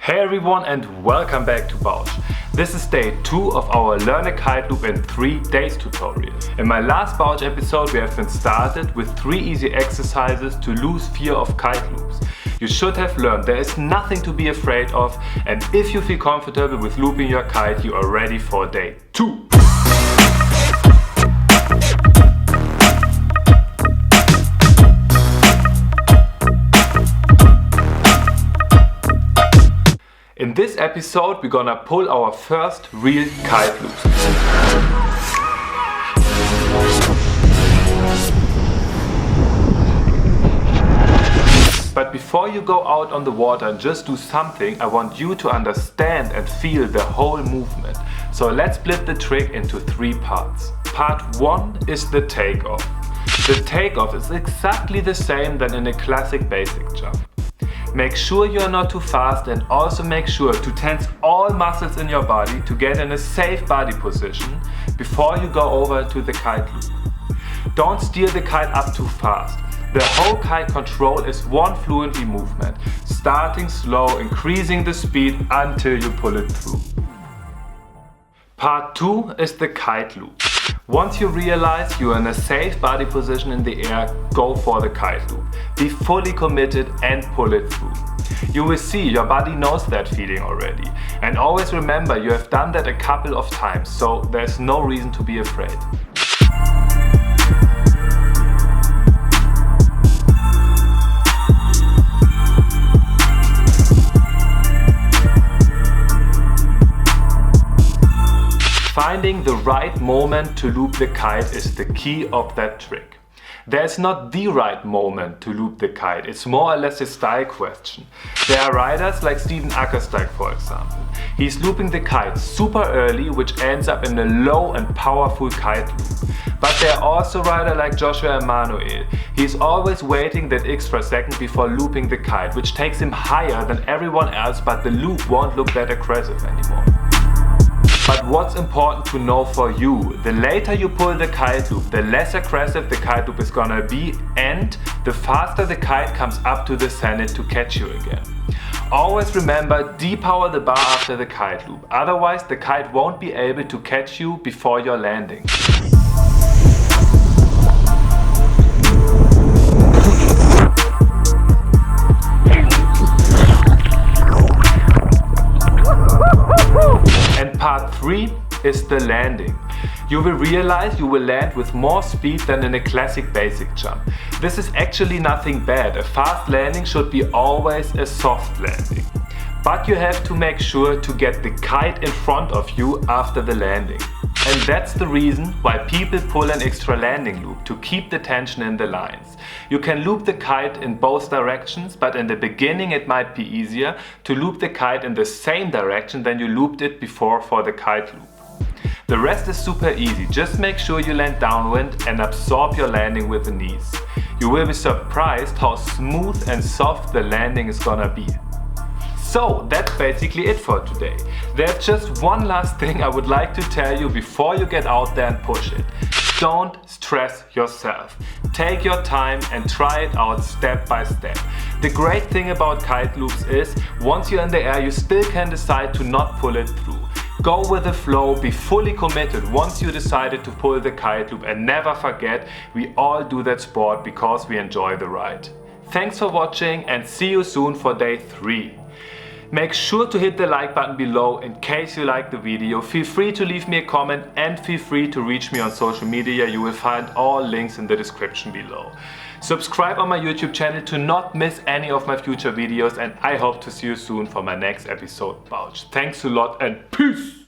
Hey everyone and welcome back to Beholz. This is day 2 of our Learn a Kite Loop in 3 days tutorial. In my last Beholz episode we have been started with 3 easy exercises to lose fear of kite loops. You should have learned there is nothing to be afraid of, and if you feel comfortable with looping your kite, you are ready for day 2. In this episode we're gonna pull our first real kite loops. But before you go out on the water and just do something, I want you to understand and feel the whole movement. So let's split the trick into 3 parts. Part 1 is the takeoff. The takeoff is exactly the same than in a classic basic jump. Make sure you are not too fast, and also make sure to tense all muscles in your body to get in a safe body position before you go over to the kite loop. Don't steer the kite up too fast. The whole kite control is one fluently movement, starting slow, increasing the speed until you pull it through. Part 2 is the kite loop. Once you realize you are in a safe body position in the air, go for the kite loop. Be fully committed and pull it through. You will see your body knows that feeling already. And always remember, you have done that a couple of times, so there's no reason to be afraid. Finding the right moment to loop the kite is the key of that trick. There's not the right moment to loop the kite, it's more or less a style question. There are riders like Steven Ackersteig, for example. He's looping the kite super early, which ends up in a low and powerful kite loop. But there are also riders like Joshua Emanuel. He's always waiting that extra second before looping the kite, which takes him higher than everyone else, but the loop won't look that aggressive anymore. But what's important to know for you, the later you pull the kite loop, the less aggressive the kite loop is gonna be, and the faster the kite comes up to the zenith to catch you again. Always remember, depower the bar after the kite loop, otherwise the kite won't be able to catch you before your landing. And part 3 is the landing. You will realize you will land with more speed than in a classic basic jump. This is actually nothing bad. A fast landing should be always a soft landing. But you have to make sure to get the kite in front of you after the landing. And that's the reason why people pull an extra landing loop, to keep the tension in the lines. You can loop the kite in both directions, but in the beginning it might be easier to loop the kite in the same direction than you looped it before for the kite loop. The rest is super easy, just make sure you land downwind and absorb your landing with the knees. You will be surprised how smooth and soft the landing is gonna be. So that's basically it for today. There's just one last thing I would like to tell you before you get out there and push it. Don't stress yourself. Take your time and try it out step by step. The great thing about kite loops is, once you're in the air, you still can decide to not pull it through. Go with the flow, be fully committed once you decided to pull the kite loop, and never forget, we all do that sport because we enjoy the ride. Thanks for watching and see you soon for day 3. Make sure to hit the like button below in case you liked the video. Feel free to leave me a comment and feel free to reach me on social media. You will find all links in the description below. Subscribe on my YouTube channel to not miss any of my future videos, and I hope to see you soon for my next episode. Beholz. Thanks a lot and peace!